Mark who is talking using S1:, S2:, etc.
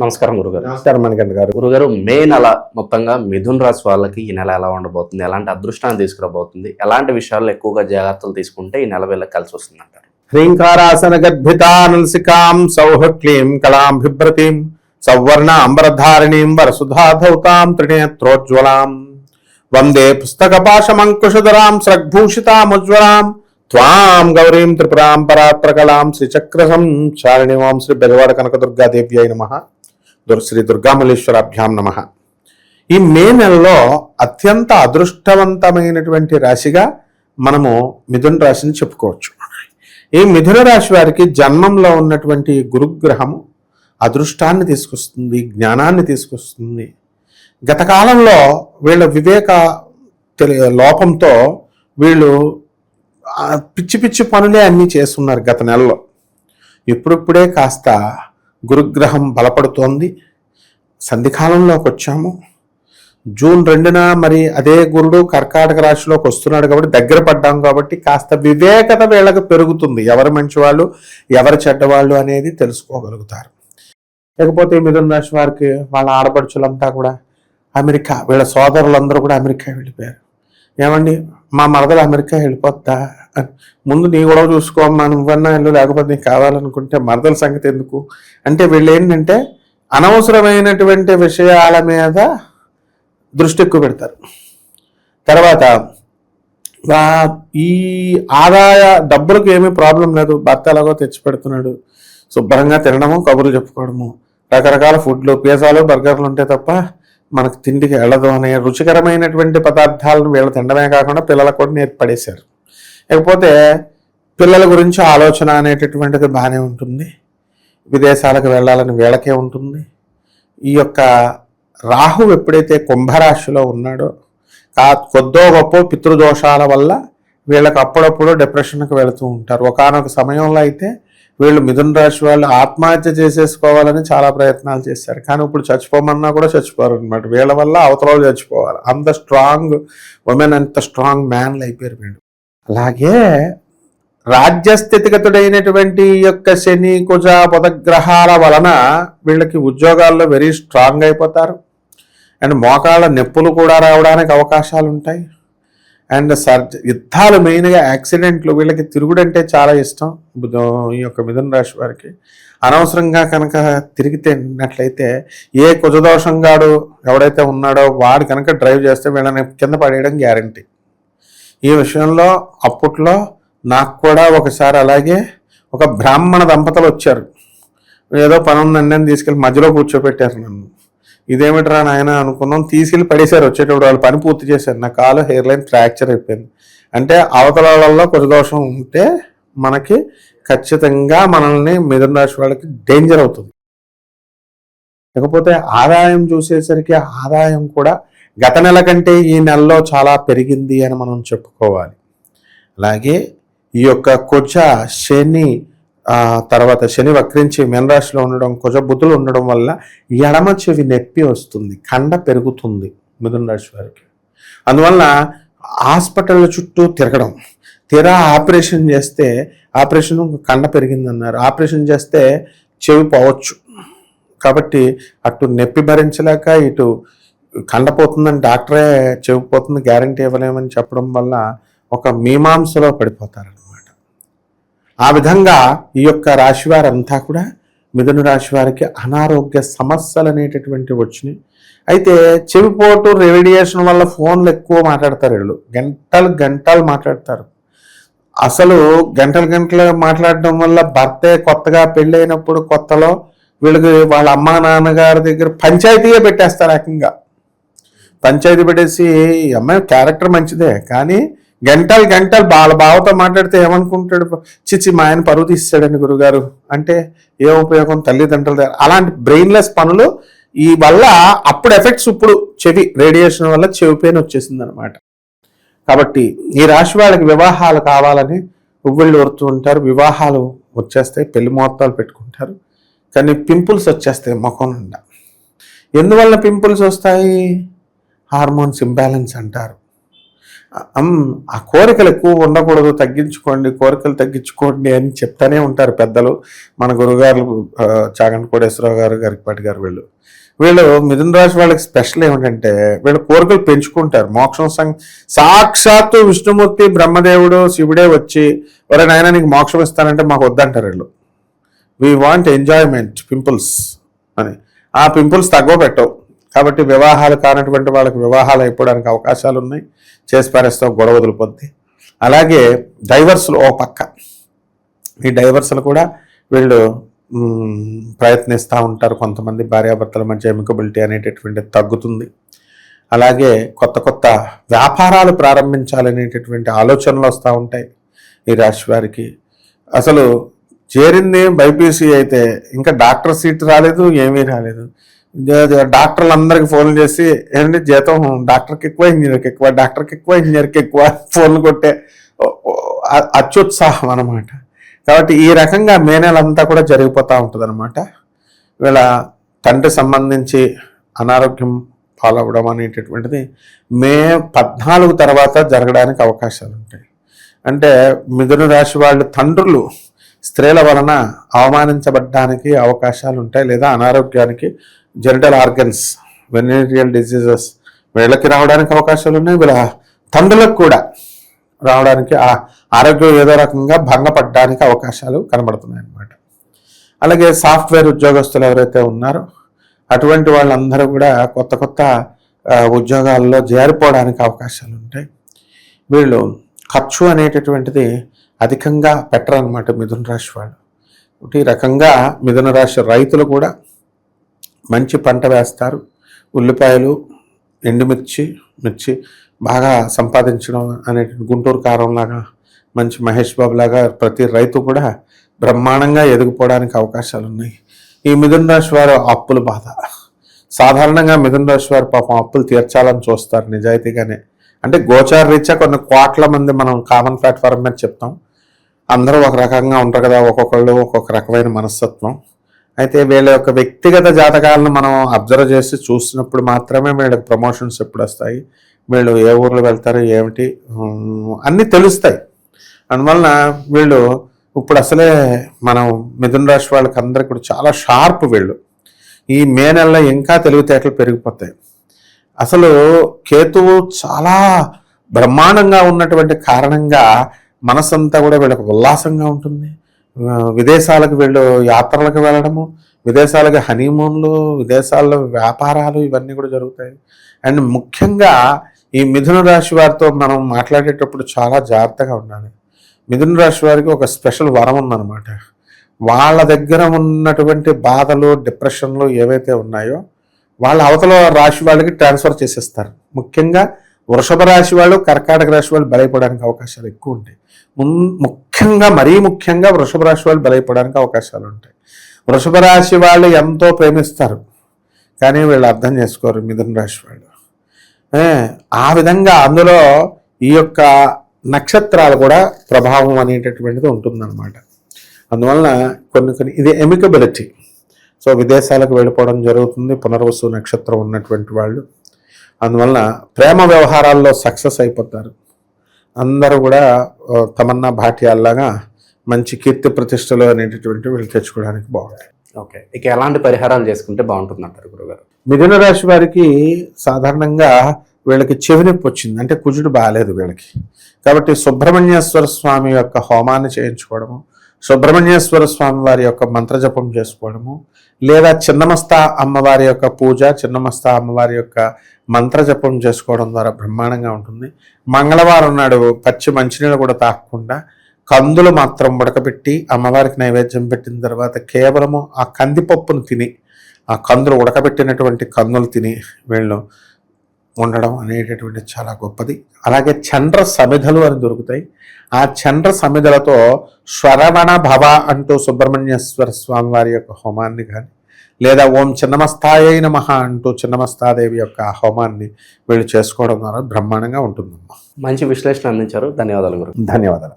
S1: నమస్కారం గురుగారు.
S2: నమస్కారం మణికంఠ గారు.
S1: గురుగారు, మే నెల మొత్తంగా మిథున్ రాశి వాళ్ళకి ఈ నెల ఎలా ఉండబోతుంది, ఎలాంటి అదృష్టాన్ని తీసుకురాబోతుంది, ఎలాంటి విషయాల్లో ఎక్కువగా జాగ్రత్తలు తీసుకుంటే ఈ నెల వీళ్ళకి కలిసి వస్తుంది అంటారు?
S2: హ్రీంకారాసన గద్భితానల్సికాం సౌహక్లీం కళాం బిభ్రతీం సౌవర్ణ అంబరధారిణీం వరసుధాధౌతాం త్రినేత్రోజ్వలాం వందే పుస్తకపాశమంకుశధరాం స్రగ్భూషితాముజ్వలాం త్వాం గౌరీం త్రిపురాం పరాత్రకళాం శ్రీచక్ర సంచారిణి ఓం శ్రీ బెజవాడ కనకదుర్గాదేవ్యై నమః. శ్రీ దుర్గామల్లేశ్వరాభ్యాం నమః. ఈ మే నెలలో అత్యంత అదృష్టవంతమైనటువంటి రాశిగా మనము మిథున రాశిని చెప్పుకోవచ్చు. ఈ మిథున రాశి వారికి జన్మంలో ఉన్నటువంటి గురుగ్రహము అదృష్టాన్ని తీసుకొస్తుంది, జ్ఞానాన్ని తీసుకొస్తుంది. గత కాలంలో వీళ్ళ వివేక లోపంతో వీళ్ళు పిచ్చి పిచ్చి పనులే అన్నీ చేస్తున్నారు గత నెలలో. ఇప్పుడిప్పుడే కాస్త గురుగ్రహం బలపడుతోంది. సంధికాలంలోకి వచ్చాము. జూన్ 2న మరి అదే గురుడు కర్కాటక రాశిలోకి వస్తున్నాడు కాబట్టి దగ్గర పడ్డాం కాబట్టి కాస్త వివేకత వీళ్ళకి పెరుగుతుంది. ఎవరు మంచివాళ్ళు ఎవరు చెడ్డవాళ్ళు అనేది తెలుసుకోగలుగుతారు. లేకపోతే మిథున రాశి వారికి వాళ్ళ ఆడపడుచులంతా కూడా అమెరికా, వీళ్ళ సోదరులందరూ కూడా అమెరికా వెళ్ళిపోయారు. ఏమండి మా మరదలు అమెరికా వెళ్ళిపోద్దా, ముందు నీ గొడవ చూసుకోమ్మా, నువ్వన్నా వెళ్ళు, లేకపోతే నీకు కావాలనుకుంటే మరదల సంగతి ఎందుకు అంటే వీళ్ళు ఏంటంటే అనవసరమైనటువంటి విషయాల మీద దృష్టి ఎక్కువ పెడతారు. తర్వాత ఈ ఆదాయ డబ్బులకు ఏమీ ప్రాబ్లం లేదు, భర్త ఎలాగో తెచ్చి పెడుతున్నాడు, శుభ్రంగా తినడము, కబుర్లు చెప్పుకోవడము, రకరకాల ఫుడ్లు, పిజ్జాలు, బర్గర్లు ఉంటే తప్ప మనకు తిండికి వెళ్ళదు అనే రుచికరమైనటువంటి పదార్థాలను వీళ్ళు తినడమే కాకుండా పిల్లలకు కూడా నేర్పడేశారు. లేకపోతే పిల్లల గురించి ఆలోచన అనేటటువంటిది బాగానే ఉంటుంది. విదేశాలకు వెళ్ళాలని వీళ్ళకే ఉంటుంది. ఈ యొక్క రాహు ఎప్పుడైతే కుంభరాశిలో ఉన్నాడో కొద్దో గొప్ప పితృదోషాల వల్ల వీళ్ళకి అప్పుడప్పుడు డిప్రెషన్కి వెళుతూ ఉంటారు. ఒకానొక సమయంలో అయితే వీళ్ళు మిథున రాశి వాళ్ళు ఆత్మహత్య చేసేసుకోవాలని చాలా ప్రయత్నాలు చేశారు. కానీ ఇప్పుడు చచ్చిపోమన్నా కూడా చచ్చిపోరు అనమాట. వీళ్ళ వల్ల అవతల చచ్చిపోవాలి. అంత స్ట్రాంగ్ ఉమెన్, అంత స్ట్రాంగ్ మ్యాన్లు అయిపోయారు వీళ్ళు. అలాగే రాజ్యస్థితిగతుడైనటువంటి యొక్క శని, కుజ, బుధగ్రహాల వలన వీళ్ళకి ఉద్యోగాల్లో వెరీ స్ట్రాంగ్ అయిపోతారు. అండ్ మోకాళ్ళ నొప్పులు కూడా రావడానికి అవకాశాలు ఉంటాయి. అండ్ యుద్ధాలు, మెయిన్గా యాక్సిడెంట్లు, వీళ్ళకి తిరుగుడంటే చాలా ఇష్టం. ఈ యొక్క మిథున రాశి వారికి అనవసరంగా కనుక తిరిగితేనట్లయితే ఏ కుజదోషంగాడు ఎవడైతే ఉన్నాడో వాడు కనుక డ్రైవ్ చేస్తే వీళ్ళని కింద పడేయడం గ్యారంటీ. ఈ విషయంలో అప్పట్లో నాకు కూడా ఒకసారి అలాగే ఒక బ్రాహ్మణ దంపతులు వచ్చారు. ఏదో పని ఉందండి అని తీసుకెళ్ళి మధ్యలో కూర్చోబెట్టారు నన్ను. ఇదేమిట్రా నాయన అనుకున్నాం, తీసుకెళ్ళి పడేశారు. వచ్చేటప్పుడు వాళ్ళు పని పూర్తి చేశారు. నా కాలు హెయిర్ లైన్ ఫ్రాక్చర్ అయిపోయింది. అంటే అవతల వాళ్ళలో కుజదోషం ఉంటే మనకి ఖచ్చితంగా మనల్ని మిథున రాశి వాళ్ళకి డేంజర్ అవుతుంది. లేకపోతే ఆదాయం చూసేసరికి ఆదాయం కూడా గత నెల కంటే ఈ నెలలో చాలా పెరిగింది అని మనం చెప్పుకోవాలి. అలాగే ఈ యొక్క కుజ, శని, తర్వాత శని వక్రించి మీనరాశిలో ఉండడం, కుజ బుధులు ఉండడం వల్ల ఎడమ చెవి నొప్పి వస్తుంది, కండ పెరుగుతుంది మిథున రాశి వారికి. అందువల్ల హాస్పిటల్ చుట్టూ తిరగడం, తీరా ఆపరేషన్ చేస్తే ఆపరేషన్ కండ పెరిగిందన్నారు, ఆపరేషన్ చేస్తే చెవి పోవచ్చు. కాబట్టి అటు నొప్పి భరించలేక ఇటు కండపోతుందని డాక్టరే చెవి పోతుంది గ్యారంటీ ఇవ్వలేమని చెప్పడం వల్ల ఒక మీమాంసలో పడిపోతారనమాట. ఆ విధంగా ఈ యొక్క రాశి వారంతా కూడా మిథున రాశి వారికి అనారోగ్య సమస్యలు అనేటటువంటివి వచ్చినాయి. అయితే చెవిపోటు, రేడియేషన్ వల్ల ఫోన్లు ఎక్కువ మాట్లాడతారు. వీళ్ళు గంటలు గంటలు మాట్లాడతారు. అసలు గంటలు గంటలు మాట్లాడడం వల్ల భర్తే కొత్తగా పెళ్ళైనప్పుడు కొత్తలో వీళ్ళకి వాళ్ళ అమ్మా నాన్నగారి దగ్గర పంచాయతీయే పెట్టేస్తారు. ఏకంగా పంచాయతీ పెట్టేసి అమ్మాయి క్యారెక్టర్ మంచిదే కానీ గంటలు గంటలు వాళ్ళ బావతో మాట్లాడితే ఏమనుకుంటాడు, చిచ్చి మా ఆయన పరువు తీస్తాడని గురుగారు అంటే ఏ ఉపయోగం తల్లిదండ్రుల దగ్గర. అలాంటి బ్రెయిన్లెస్ పనులు ఈ వల్ల అప్పుడు ఎఫెక్ట్స్ ఇప్పుడు చెవి రేడియేషన్ వల్ల చెవి పెయిన్ వచ్చేసింది అనమాట. కాబట్టి ఈ రాశి వాళ్ళకి వివాహాలు కావాలని ఉవ్విళ్ళు ఊరుతూ ఉంటారు. వివాహాలు వచ్చేస్తాయి, పెళ్లి ముహూర్తాలు పెట్టుకుంటారు. కానీ పింపుల్స్ వచ్చేస్తాయి ముఖం నిండా. ఎందువల్ల పింపుల్స్ వస్తాయి? హార్మోన్స్ ఇంబ్యాలెన్స్ అంటారు. ఆ కోరికలు ఎక్కువ ఉండకూడదు, తగ్గించుకోండి, కోరికలు తగ్గించుకోండి అని చెప్తానే ఉంటారు పెద్దలు. మన గురుగారు చాగంటి కోటేశ్వరరావు గారు, గరికపాటి గారు, వీళ్ళు మిథున రాశి వాళ్ళకి స్పెషల్ ఏమిటంటే వీళ్ళు కోరికలు పెంచుకుంటారు. మోక్షం సాక్షాత్తు విష్ణుమూర్తి, బ్రహ్మదేవుడు, శివుడే వచ్చి ఒరే నాయన నీకు మోక్షం ఇస్తానంటే మాకు వద్దంటారు వీళ్ళు. వీ వాంట్ ఎంజాయ్మెంట్ పింపుల్స్ అని. ఆ పింపుల్స్ తగ్గబెట్టవు. కాబట్టి వివాహాలు కానటువంటి వాళ్ళకి వివాహాలు అయిపోవడానికి అవకాశాలు ఉన్నాయి. చేసి పారేస్తాం, గొడవ వదిలిపోద్ది. అలాగే డైవర్సులు ఓ పక్క, ఈ డైవర్సులు కూడా వీళ్ళు ప్రయత్నిస్తూ ఉంటారు. కొంతమంది భార్యాభర్తల మధ్య ఎమికబిలిటీ అనేటటువంటిది తగ్గుతుంది. అలాగే కొత్త కొత్త వ్యాపారాలు ప్రారంభించాలనేటటువంటి ఆలోచనలు వస్తూ ఉంటాయి ఈ రాశి వారికి. అసలు చేరింది బైపీసీ అయితే ఇంకా డాక్టర్ సీట్ రాలేదు, ఏమీ రాలేదు. డాక్టర్లు అందరికి ఫోన్లు చేసి ఏంటంటే జీతం డాక్టర్కి ఎక్కువ, ఇంజనీర్కి ఎక్కువ, డాక్టర్కి ఎక్కువ, ఇంజనీర్కి ఎక్కువ ఫోన్లు కొట్టే అత్యుత్సాహం అన్నమాట. కాబట్టి ఈ రకంగా మే నెలంతా కూడా జరిగిపోతూ ఉంటుంది అనమాట. వీళ్ళ తండ్రి సంబంధించి అనారోగ్యం పాలవడం అనేటటువంటిది మే 14 తర్వాత జరగడానికి అవకాశాలు ఉంటాయి. అంటే మిథున రాశి వాళ్ళు తండ్రులు స్త్రీల వలన అవమానించబడ్డానికి అవకాశాలు ఉంటాయి, లేదా అనారోగ్యానికి, జెనిటల్ ఆర్గన్స్, వెనీరియల్ డిసీజెస్ వీళ్ళకి రావడానికి అవకాశాలు ఉన్నాయి. వీళ్ళ తండ్రులకు కూడా రావడానికి, ఆ ఆరోగ్యం ఏదో రకంగా భంగపడడానికి అవకాశాలు కనబడుతున్నాయి అన్నమాట. అలాగే సాఫ్ట్వేర్ ఉద్యోగస్తులు ఎవరైతే ఉన్నారో అటువంటి వాళ్ళందరూ కూడా కొత్త కొత్త ఉద్యోగాల్లో చేరిపోవడానికి అవకాశాలు ఉంటాయి. వీళ్ళు ఖర్చు అనేటటువంటిది అధికంగా పెట్టరన్నమాట మిథున రాశి వాళ్ళు. ఈ రకంగా మిథున రాశి రైతులు కూడా మంచి పంట వేస్తారు. ఉల్లిపాయలు, ఎండుమిర్చి, మిర్చి బాగా సంపాదించడం అనే గుంటూరు కారంలాగా, మంచి మహేష్ బాబు లాగా ప్రతి రైతు కూడా బ్రహ్మాండంగా ఎదిగిపోవడానికి అవకాశాలు ఉన్నాయి. ఈ మిథున రాశి వారు అప్పుల బాధ, సాధారణంగా మిథున రాశి వారు పాపం అప్పులు తీర్చాలని చూస్తారు నిజాయితీగానే. అంటే గోచార రీత్యా కొన్ని కోట్ల మంది మనం కామన్ ప్లాట్ఫామ్ మీద చెప్తాం, అందరూ ఒక రకంగా ఉంటారు కదా, ఒక్కొక్కళ్ళు ఒక్కొక్క రకమైన మనస్తత్వం. అయితే వీళ్ళ యొక్క వ్యక్తిగత జాతకాలను మనం అబ్జర్వ్ చేసి చూసినప్పుడు మాత్రమే వీళ్ళకి ప్రమోషన్స్ ఎప్పుడు వస్తాయి, వీళ్ళు ఏ ఊర్లో వెళ్తారు, ఏమిటి అన్నీ తెలుస్తాయి. అందువలన వీళ్ళు ఇప్పుడు అసలే మనం మిథున రాశి వాళ్ళకి అందరికీ కూడా చాలా షార్ప్. వీళ్ళు ఈ మే నెలలో ఇంకా తెలివితేటలు పెరిగిపోతాయి. అసలు కేతువు చాలా బ్రహ్మాండంగా ఉన్నటువంటి కారణంగా మనసంతా కూడా వీళ్ళకి ఉల్లాసంగా ఉంటుంది. విదేశాలకు వీళ్ళు యాత్రలకు వెళ్ళడము, విదేశాలకు హనీమూన్లు, విదేశాల్లో వ్యాపారాలు ఇవన్నీ కూడా జరుగుతాయి. అండ్ ముఖ్యంగా ఈ మిథున రాశి వారితో మనం మాట్లాడేటప్పుడు చాలా జాగ్రత్తగా ఉండాలి. మిథున రాశి వారికి ఒక స్పెషల్ వరం ఉందన్నమాట. వాళ్ళ దగ్గర ఉన్నటువంటి బాధలు, డిప్రెషన్లు ఏవైతే ఉన్నాయో వాళ్ళ అవతల రాశి వాళ్ళకి ట్రాన్స్ఫర్ చేసేస్తారు. ముఖ్యంగా వృషభ రాశి వాళ్ళు, కర్కాటక రాశి వాళ్ళు బలైపోవడానికి అవకాశాలు ఎక్కువ ఉంటాయి. మరీ ముఖ్యంగా వృషభ రాశి వాళ్ళు బలైపోవడానికి అవకాశాలు ఉంటాయి. వృషభ రాశి వాళ్ళు ఎంతో ప్రేమిస్తారు, కానీ వీళ్ళు అర్థం చేసుకోరు మిథున రాశి వాళ్ళు. ఆ విధంగా అందులో ఈ యొక్క నక్షత్రాలు కూడా ప్రభావం అనేటటువంటిది ఉంటుందన్నమాట. అందువలన కొన్ని ఇది ఎమికబిలిటీ. సో విదేశాలకు వెళ్ళిపోవడం జరుగుతుంది పునర్వసు నక్షత్రం ఉన్నటువంటి వాళ్ళు. అందువలన ప్రేమ వ్యవహారాల్లో సక్సెస్ అయిపోతారు. అందరూ కూడా తమన్నా భాట్యాల్లాగా మంచి కీర్తి ప్రతిష్టలు అనేటటువంటి వీళ్ళు తెచ్చుకోవడానికి బాగుంటాయి.
S1: ఓకే, ఇక ఎలాంటి పరిహారాలు చేసుకుంటే బాగుంటుంది అంటారు గురుగారు?
S2: మిథున రాశి వారికి సాధారణంగా వీళ్ళకి చెవి నొప్పి వచ్చింది, అంటే కుజుడు బాగాలేదు వీళ్ళకి. కాబట్టి సుబ్రహ్మణ్యేశ్వర స్వామి యొక్క హోమాన్ని చేయించుకోవడము, సుబ్రహ్మణ్యేశ్వర స్వామి వారి యొక్క మంత్రజపం చేసుకోవడము, లేదా చిన్నమస్తా అమ్మవారి యొక్క పూజ, చిన్నమస్తా అమ్మవారి యొక్క మంత్రజపం చేసుకోవడం ద్వారా బ్రహ్మాండంగా ఉంటుంది. మంగళవారం నాడు పచ్చి మంచినీళ్ళు కూడా తాగకుండా కందులు మాత్రం ఉడకబెట్టి అమ్మవారికి నైవేద్యం పెట్టిన తర్వాత కేవలము ఆ కందిపప్పును తిని, ఆ కందులు ఉడకబెట్టినటువంటి కందులు తిని వీళ్ళు ఉండడం అనేటటువంటి చాలా గొప్పది. అలాగే చంద్ర సమిధలు అని దొరుకుతాయి. ఆ చంద్ర సమిధలతో శ్రవణ భవ అంటూ సుబ్రహ్మణ్యేశ్వర స్వామి వారి యొక్క హోమాన్ని కానీ, లేదా ఓం చిన్నమస్తాయ నమః అంటూ చిన్నమస్తాదేవి యొక్క హోమాన్ని వీళ్ళు చేసుకోవడం ద్వారా బ్రహ్మాండంగా ఉంటుందమ్మా.
S1: మంచి విశ్లేషణ అందించారు. ధన్యవాదాలు గురు.
S2: ధన్యవాదాలు.